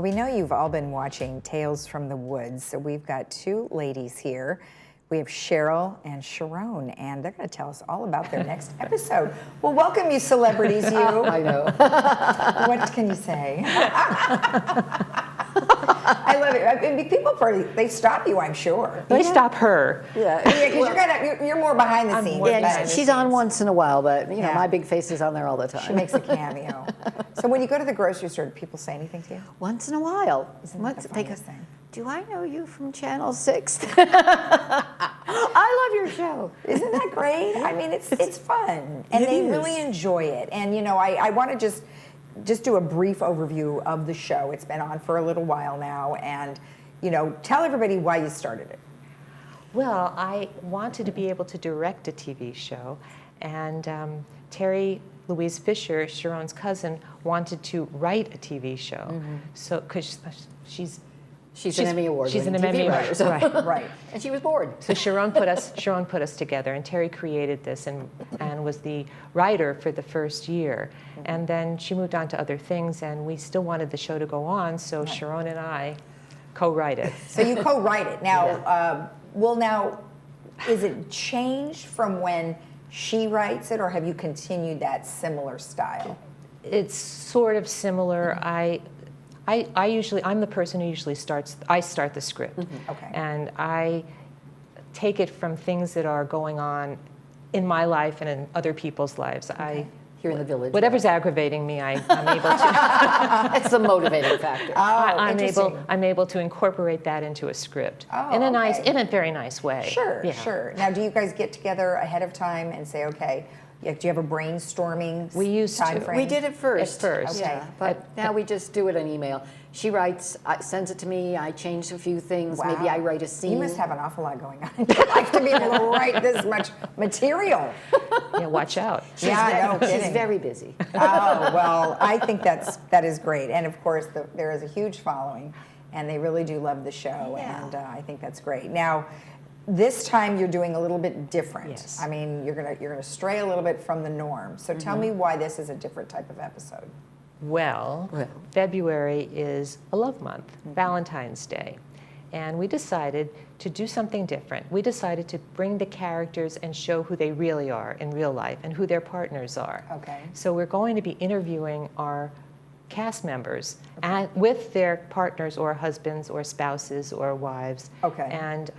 Well, we know you've all been watching Tales from the Woods, so we've got two ladies here. We have Cheryl and Sharon, and they're going to tell us all about their next episode. Well, welcome, you celebrities, you. I know. What can you say? I love it. I mean, people, they stop you, I'm sure. They stop her. Yeah, because you're more behind the scenes. Yeah, she's on once in a while, but you know, Yeah. my big face is on there all the time. She makes a cameo. So when you go to the grocery store, do people say anything to you? Once in a while. Isn't that the funniest thing? Do I know you from Channel 6? I love your show. Isn't that great? I mean, it's fun, and they really enjoy it. And you know, I want to just do a brief overview of the show. It's been on for a little while now, and you know, tell everybody why you started it. Well, I wanted to be able to direct a TV show, and Terry Louise Fisher, Sharon's cousin, wanted to write a TV show. Mm-hmm. So, because she's an Emmy Award. She's an TV Emmy Award, writer, right? Right. And she was bored. So Sharon put us together, and Terry created this and was the writer for the first year. And then she moved on to other things, and we still wanted the show to go on, so Sharon and I co-write it. So you co-write it. Now, now, is it changed from when she writes it, or have you continued that similar style? It's sort of similar. I'm the person who usually start the script. Okay. And I take it from things that are going on in my life and in other people's lives. Here in the village. Whatever's aggravating me, I'm able to. It's the motivating factor. I'm able to incorporate that into a script in a very nice way. Sure, Yeah. sure. Now, do you guys get together ahead of time and say, okay, do you have a brainstorming time frame? We did it first. At first. Yeah, but now we just do it on email. She writes, sends it to me, I change a few things, Wow. maybe I write a scene. You must have an awful lot going on in your life to be able to write this much material. Yeah, watch out. She's very busy. Oh, well, I think that is great. And of course, there is a huge following, and they really do love the show, and I think that's great. Now, this time you're doing a little bit different. Yes. I mean, you're gonna stray a little bit from the norm. So tell me why this is a different type of episode. Well, February is a love month, Valentine's Day. And we decided to do something different. We decided to bring the characters and show who they really are in real life and who their partners are. Okay. So we're going to be interviewing our cast members with their partners or husbands or spouses or wives. Okay. And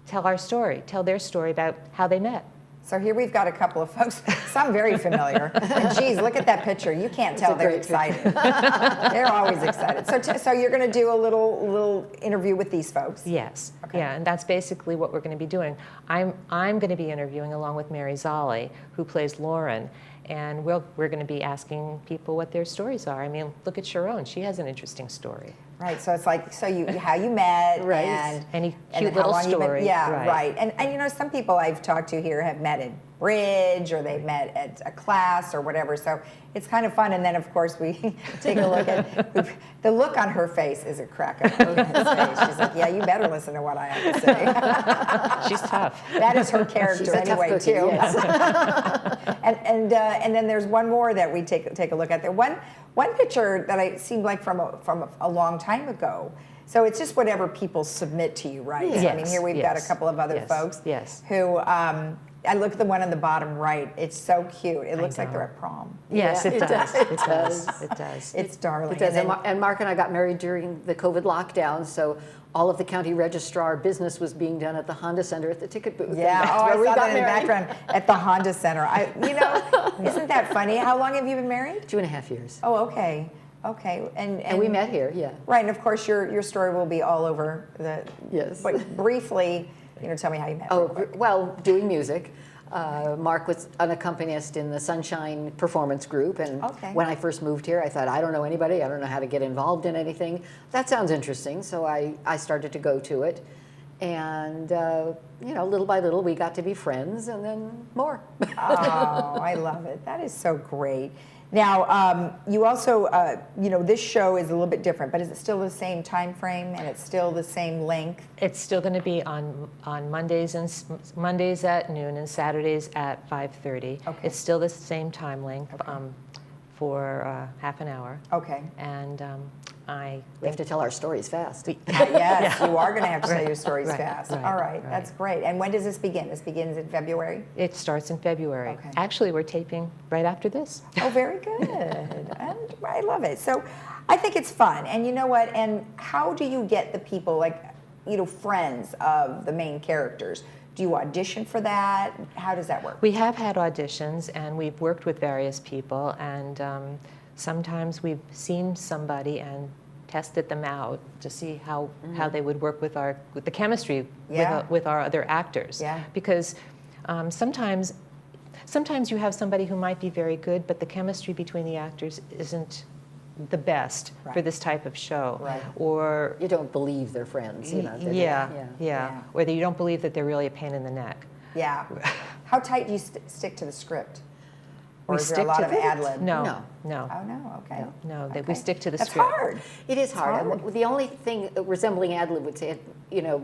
tell their story about how they met. So here we've got a couple of folks, some very familiar. And geez, look at that picture. You can't tell they're excited. They're always excited. So you're going to do a little interview with these folks. Yes. Okay. Yeah, and that's basically what we're going to be doing. I'm going to be interviewing along with Mary Zolli, who plays Lauren, and we're going to be asking people what their stories are. I mean, look at Sharon. She has an interesting story. Right, so it's like, how you met, Right. and Any and cute how little long you've been- story. yeah, Right. right. And you know, some people I've talked to here have met at Bridge, or they've met at a class or whatever. So it's kind of fun. And then of course we take a look at the look on her face is a crack up. She's like, yeah, you better listen to what I have to say. She's tough. That is her character She's a tough anyway, cookie, too. yes. And then there's one more that we take a look at. There one picture that seemed like from a long time ago. So it's just whatever people submit to you, right? Yes, So, I mean, here we've got a yes, couple of other yes, folks yes. who. I look at the one on the bottom right. It's so cute. It looks like know. they're at prom. Yes, Yeah, it does. it It does. does. It does. It's darling. It does. And then- And Mark and I got married during the COVID lockdown, so all of the county registrar business was being done at the Honda Center at the ticket booth. yeah, And that's I where we saw got that in the married. background at the Honda Center. Isn't that funny? How long have you been married? 2.5 years. Oh, okay. Okay. And we met here, yeah. Right, and of course your story will be all over the. Yes. But briefly, tell me how you met. real Oh, quick. well, doing music. Mark was an accompanist in the Sunshine Performance Group, and Okay. when I first moved here, I thought, I don't know anybody, I don't know how to get involved in anything. That sounds interesting, so I started to go to it, and little by little, we got to be friends, and then more. Oh, I love it. That is so great. Now, you also, this show is a little bit different, but is it still the same time frame and it's still the same length? It's still going to be on Mondays at noon and Saturdays at 5:30. Okay. It's still the same time length Okay. for half an hour. Okay. And We have to tell our stories fast. Yes, you are going to have to tell your stories Right, fast. right, All right, right. that's great. And when does this begin? This begins in February? It starts in February. Okay. Actually, we're taping right after this. Oh, very good. And I love it. So I think it's fun. And you know what? And how do you get the people, like, friends of the main characters? Do you audition for that? How does that work? We have had auditions, and we've worked with various people, and sometimes we've seen somebody and tested them out to see how they would work with the chemistry Yeah. with our other actors. Yeah. Because sometimes you have somebody who might be very good, but the chemistry between the actors isn't the best for Right. this type of show. Right. Or You don't believe they're friends, you know. yeah, yeah. yeah, or that you don't believe that they're really a pain in the neck. Yeah. How tight do you stick to the script? Or We is there a stick lot to of the- ad lib? No, No. no, Oh, no, okay. no. That Okay. we stick to the That's script. hard. It is hard. hard. And the only thing resembling ad lib would say,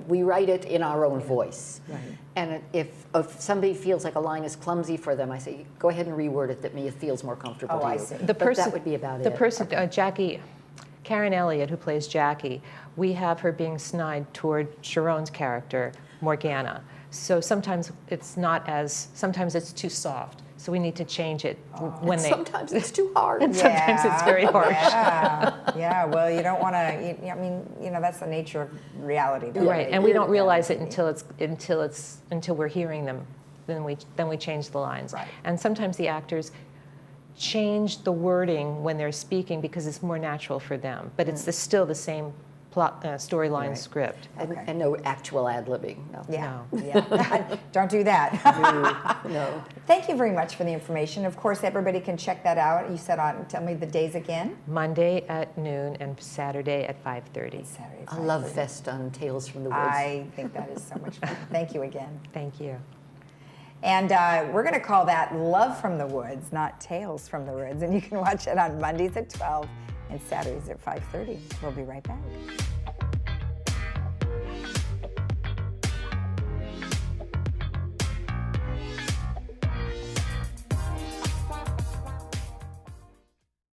we write it in our own voice. Right. And if somebody feels like a line is clumsy for them, I say, go ahead and reword it that it feels more comfortable Oh, to I you. see. The But that would be about the it. person, Jackie, Karen Elliott, who plays Jackie, we have her being snide toward Sharon's character, Morgana. So sometimes sometimes it's too soft. So we need to change it when they. Sometimes it's too hard. And sometimes it's very harsh. Yeah, yeah. Well, you don't want to. I mean, that's the nature of reality. though. Right, and we don't realize it until we're hearing them. Then we change the lines. Right. And sometimes the actors change the wording when they're speaking because it's more natural for them. But it's still the same plot, storyline Right. script. Okay. And no actual ad libbing. No. Yeah, No. yeah. Don't do that. No. Thank you very much for the information. Of course, everybody can check that out. You said tell me the days again. Monday at noon and Saturday at 5:30. Saturday. A love fest on Tales from the Woods. I think that is so much fun. Thank you again. Thank you. And we're going to call that Love from the Woods, not Tales from the Woods. And you can watch it on Mondays at 12 and Saturdays at 5:30. We'll be right back.